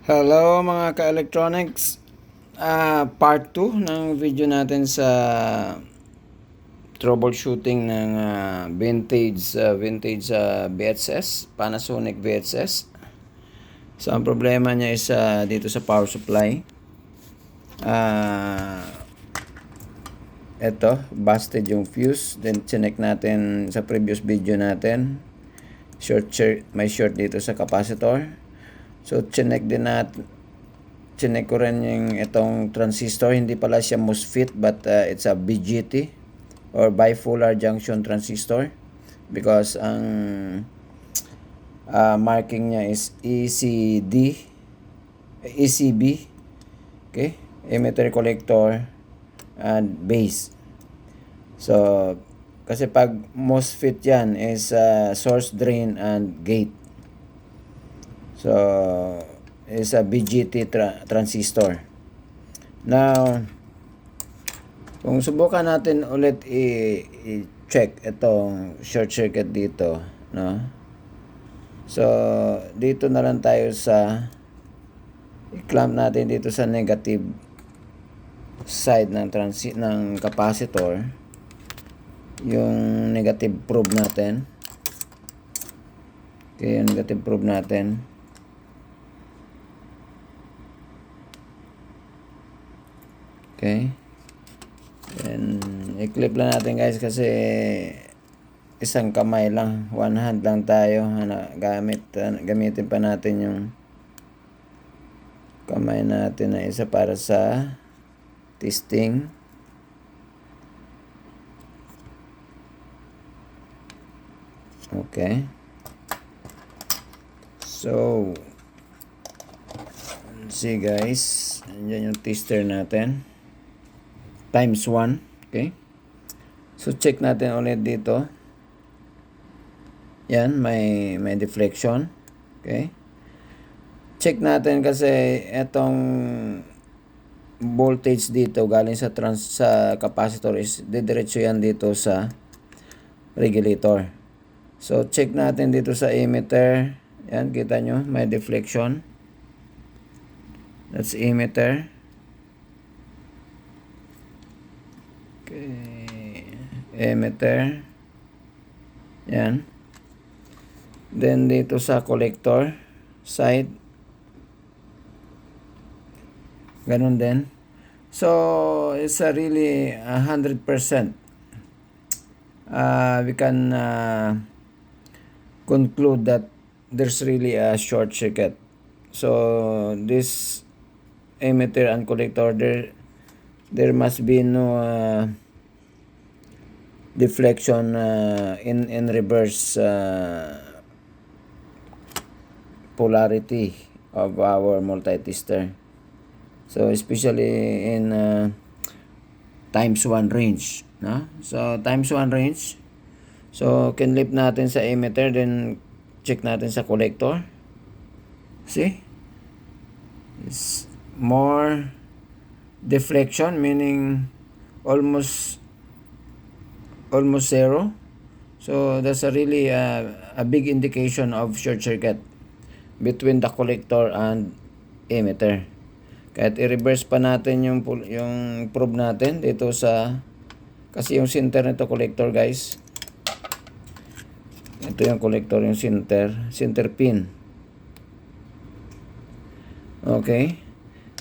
Hello mga ka-electronics. Part 2 ng video natin sa troubleshooting ng vintage VHS, Panasonic VHS. So ang problema niya is dito sa power supply. Ito, busted yung fuse. Then chinek natin sa previous video natin. May short dito sa capacitor. So chinek ko rin yung itong transistor. Hindi pala siya MOSFET but it's a BJT or bipolar junction transistor because ang marking niya is ECB, okay, emitter, collector and base. So kasi pag MOSFET yan is source, drain and gate. So, it's a BJT transistor. Now, kung subukan natin ulit i-check itong short circuit dito, no? So, dito na lang tayo sa i-clamp natin dito sa negative side ng capacitor. Yung negative probe natin. Okay, yung negative probe natin. Okay. And i-clip lang natin guys kasi isang kamay lang, one hand lang tayo gamitin pa natin yung kamay natin na isa para sa testing. Okay. So see guys, andyan yung tester natin times 1. Okay, so check natin ulit dito. Yan, may deflection. Okay, check natin kasi etong voltage dito galing sa capacitor is didiretso yan dito sa regulator. So check natin dito sa emitter. Yan, kita nyo may deflection. That's emitter. Okay, emitter. Yan. Then dito sa collector side, ganun din. So it's a really 100%. We can conclude that there's really a short circuit. So this emitter and collector, there must be no deflection in reverse polarity of our multi-tester. So especially in times 1 range, no? So times 1 range. So kinlip natin sa emitter, then check natin sa collector. See? It's more deflection, meaning almost zero. So that's a really a big indication of short circuit between the collector and emitter. Kahit i-reverse pa natin yung probe natin dito sa, kasi yung center nito collector guys, ito yung collector, yung center pin. Okay,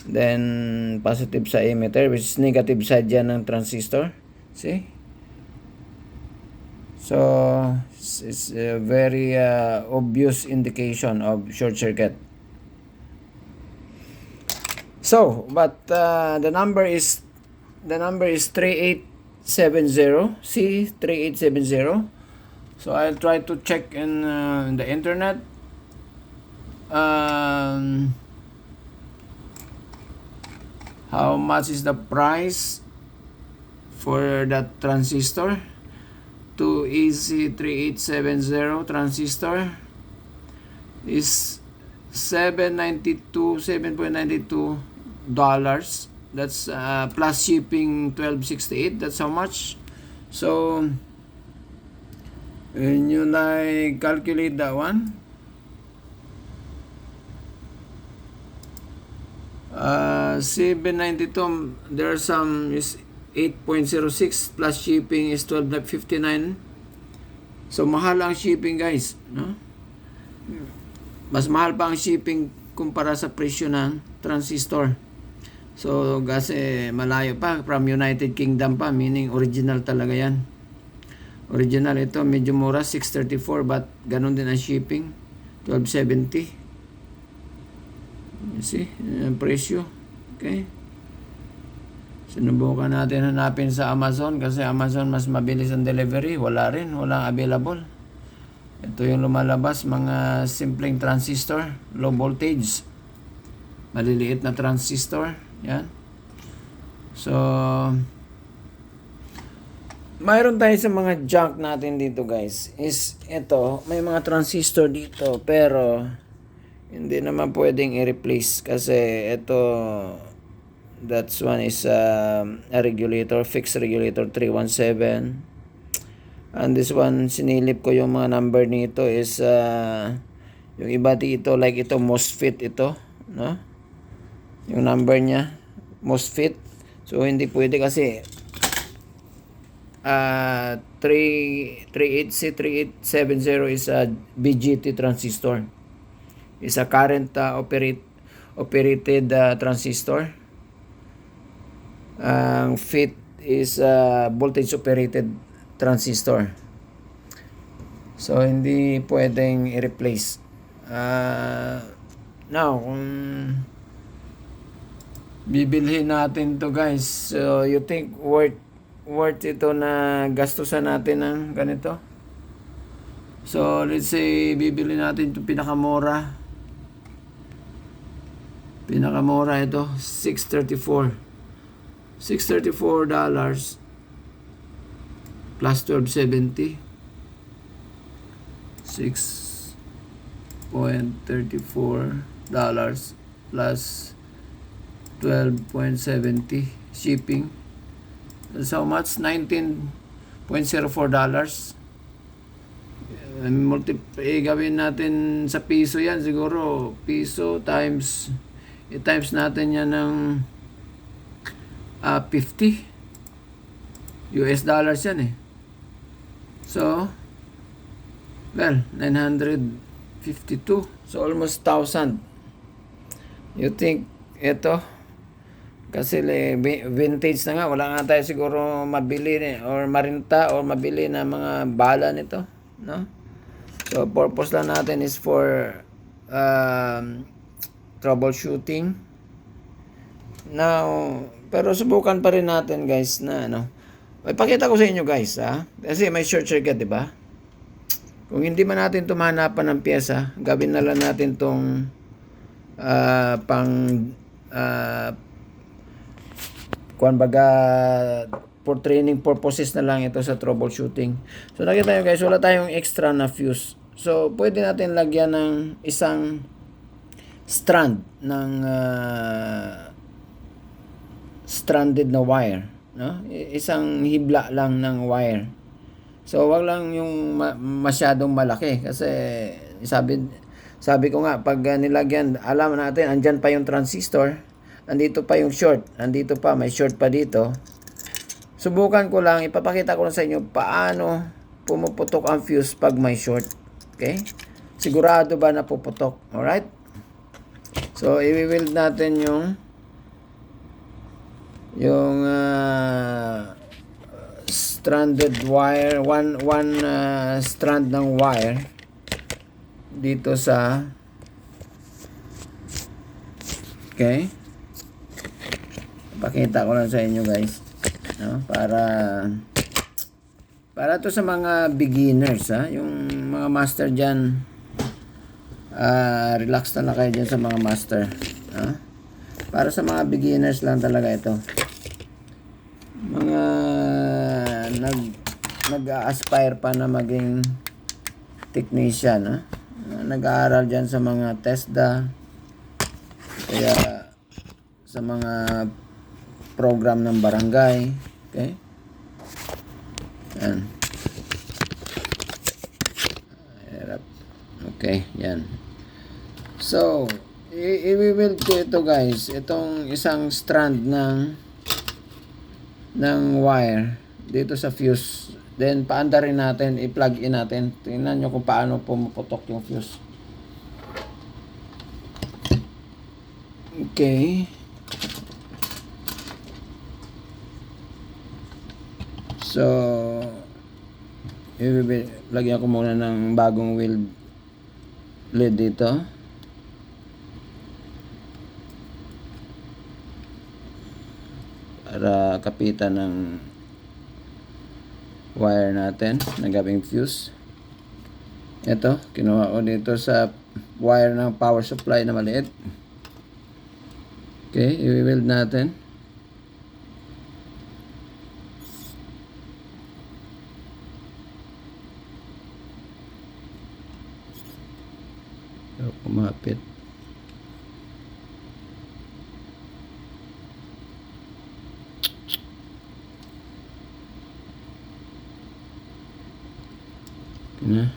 then positive sa emitter, which is negative side yan ng transistor. See? So it's a very obvious indication of short circuit. So but the number is 3870, see, 3870. So I'll try to check in the internet. How much is the price for that transistor? 2EC3870 transistor is $7.92. That's plus shipping $12.68. That's how much. So when you calculate that one, 792, there are some is 8.06 plus shipping is 12.59. So mahal ang shipping, guys, no? Mas mahal pa ang shipping kumpara sa presyo ng transistor. So kasi malayo pa, from United Kingdom pa, meaning original talaga yan. Original ito, medyo mura, 634, but ganun din ang shipping, 1270. You see, ang presyo. Okay. Sinubukan natin hanapin sa Amazon kasi Amazon mas mabilis ang delivery. Wala rin, walang available. Ito yung lumalabas, mga simpleng transistor, low voltage. Maliliit na transistor. Yan. So, mayroon tayo sa mga junk natin dito, guys. Is ito, may mga transistor dito pero hindi naman pwedeng i-replace kasi ito, that's one is a regulator, fixed regulator 317. And this one, sinilip ko yung mga number nito is yung iba dito, like ito, MOSFET ito, no? Yung number niya, MOSFET. So, hindi pwede kasi 38C3870 is a BGT transistor. Is a current operated transistor. Ang FET is voltage operated transistor. So hindi pwedeng i-replace. Now, kung bibilhin natin to, guys, so you think worth ito na gastusan natin ng ganito? So let's say bibili natin ito pinakamura ito, $634 plus 1270, $6.34 plus 12.70 shipping. That's how much? $19.04. Gawin natin sa piso yan, siguro piso times i-times natin yan ng 50 US dollars yan eh. So, well, 952. So, almost 1,000. You think ito? Kasi vintage na nga. Wala nga tayo siguro mabili or marinta or mabili na mga bala nito. No? So, purpose lang natin is for troubleshooting. Now, pero subukan pa rin natin, guys, na ano. Ipakita ko sa inyo, guys, ha. Kasi may short circuit, di ba? Kung hindi man natin tumanapan ng pyesa, gawin na lang natin tong for training purposes na lang ito sa troubleshooting. So, nakita nyo, guys, wala tayong extra na fuse. So, pwede natin lagyan ng isang strand ng stranded na wire, no? Isang hibla lang ng wire. So wag lang yung masyadong malaki kasi sabi ko nga pag nilagyan, alam natin andyan pa yung transistor, andito pa yung short, andito pa may short pa dito. Subukan ko lang, ipapakita ko lang sa inyo paano pumuputok ang fuse pag may short. Okay? Sigurado ba na puputok? Alright? So, i-weld natin yung stranded wire, one strand ng wire dito sa, okay, pakita ko lang sa inyo, guys, no? Para to sa mga beginners, ha? Yung mga master dyan, relax na lang kayo dyan sa mga master, ha? Para sa mga beginners lang talaga ito. Mga nag-aspire pa na maging technician, ha? Nag-aaral dyan sa mga TESDA, kaya sa mga program ng barangay. Okay? Yan. Okay, yan. So, I-weld ko ito guys, itong isang strand ng wire dito sa fuse. Then paanda rin natin, i-plug in natin. Tingnan nyo kung paano pumuputok yung fuse. Okay. So, lagyan ko muna ng bagong weld lid dito. Para kapitan ng wire natin na gabing fuse. Ito, kinuha ko dito sa wire ng power supply na maliit. Okay, i-weld natin. So, kumapit. Na.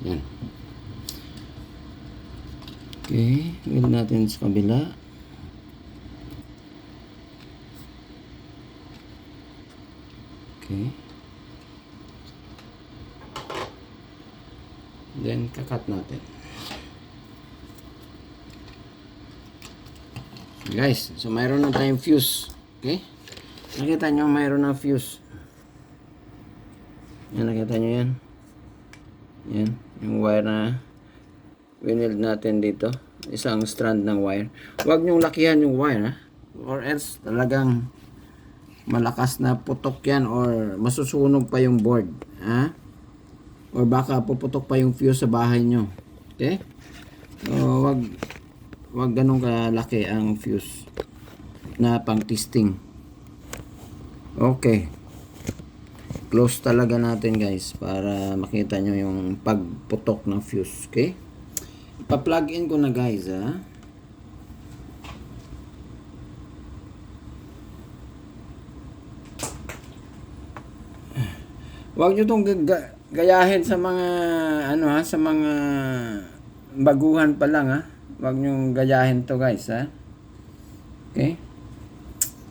Yan. Okay, weld natin sa kabila. Okay. Then, kakat natin. Guys, so mayroon na tayong fuse. Okay? Nakita nyo, mayroon na fuse. Yan, nakita nyo yan. Yan, yung wire na wineld natin dito. Isang strand ng wire. Huwag nyong lakihan yung wire, ha? Or else, talagang malakas na putok yan or masusunog pa yung board. Ha? Or baka puputok pa yung fuse sa bahay nyo. Okay? So, wag ganun kalaki ang fuse na pang testing. Okay. Close talaga natin guys para makita nyo yung pagputok ng fuse. Okay? Ipa-plug in ko na guys, ha. Huwag nyo itong gayahin sa mga ano ha, sa mga baguhan pa lang ha. Huwag nyo gayahin to guys ha. Okay?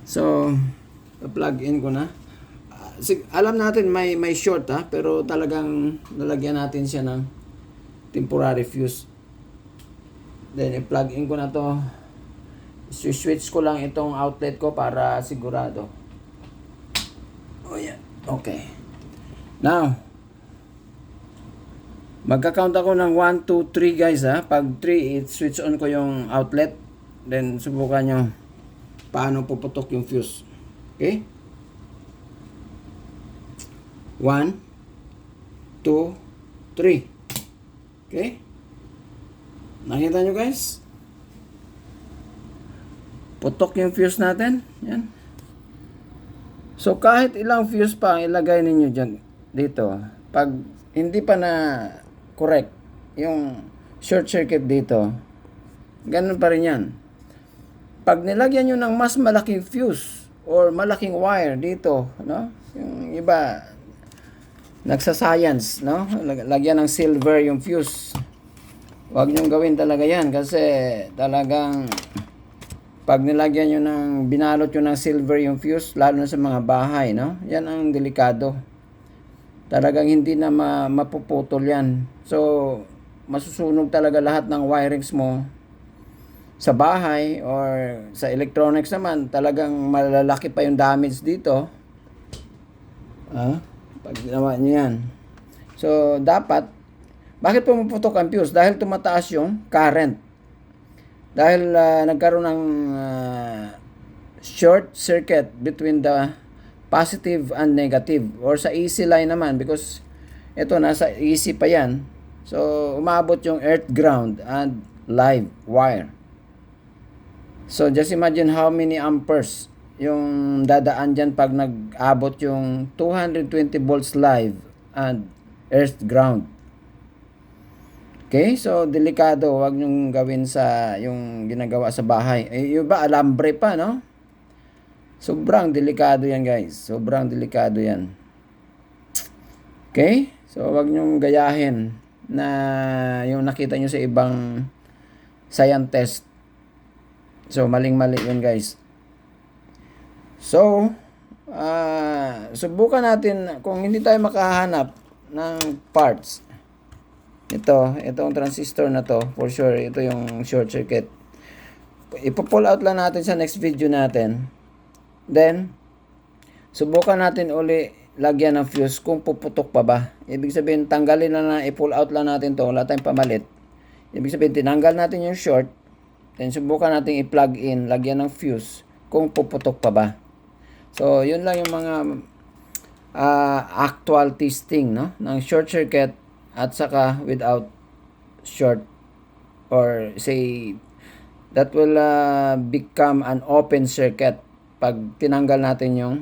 So, plug in ko na. Alam natin may short ha, pero talagang lalagyan natin siya ng temporary fuse. Then i-plug in ko na to. Switch ko lang itong outlet ko para sigurado. Oh yeah. Okay. Now, magka-count ako ng 1, 2, 3 guys ha. Pag 3, switch on ko yung outlet. Then subukan nyo paano puputok yung fuse. Okay? 1, 2, 3. Okay? Nakita nyo guys? Putok yung fuse natin. Yan. So kahit ilang fuse pa ang ilagay ninyo dyan, dito, pag hindi pa na correct yung short circuit dito, ganun pa rin yan. Pag nilagyan nyo ng mas malaking fuse or malaking wire dito, no? Yung iba nagsa-science, no? Lagyan ng silver yung fuse. Huwag nyong gawin talaga yan kasi talagang pag nilagyan nyo ng binalot nyo ng silver yung fuse, lalo na sa mga bahay, no? Yan ang delikado. Talagang hindi na mapuputol yan. So, masusunog talaga lahat ng wirings mo sa bahay or sa electronics naman. Talagang malalaki pa yung damage dito. Pag ginawa nyo yan. So, dapat, bakit pumuputok ang fuse? Dahil tumataas yung current. Dahil nagkaroon ng short circuit between the positive and negative. Or sa AC line naman, because ito nasa AC pa yan. So, umabot yung earth ground and live wire. So, just imagine how many amperes yung dadaan dyan pag nag-abot yung 220 volts live and earth ground. Okay? So, delikado. Huwag nyong gawin sa yung ginagawa sa bahay. Yung ba, alambre pa, no? Sobrang delikado yan, guys. Sobrang delikado yan. Okay? So, wag nyong gayahin na yung nakita nyo sa ibang scientist. So, maling-mali yun, guys. So, subukan natin kung hindi tayo makahanap ng parts. Itong transistor na to, for sure, ito yung short circuit. Ipo-pull out lang natin sa next video natin. Then, subukan natin uli lagyan ng fuse kung puputok pa ba. Ibig sabihin, tanggalin na i-pull out lang natin to, wala tayong pamalit. Ibig sabihin, tinanggal natin yung short, then subukan natin i-plug in, lagyan ng fuse kung puputok pa ba. So, yun lang yung mga actual testing, no, ng short circuit at saka without short, or say that will become an open circuit pag tinanggal natin yung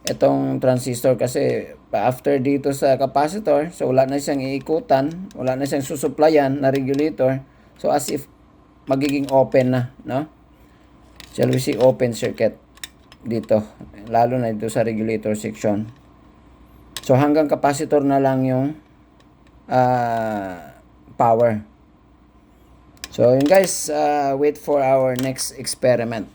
itong transistor, kasi after dito sa capacitor, so wala na siyang iikutan, wala na siyang susuplayan na regulator, so as if magiging open na, no? Shall we see open circuit dito, lalo na dito sa regulator section. So hanggang capacitor na lang yung power. So yun guys, wait for our next experiment.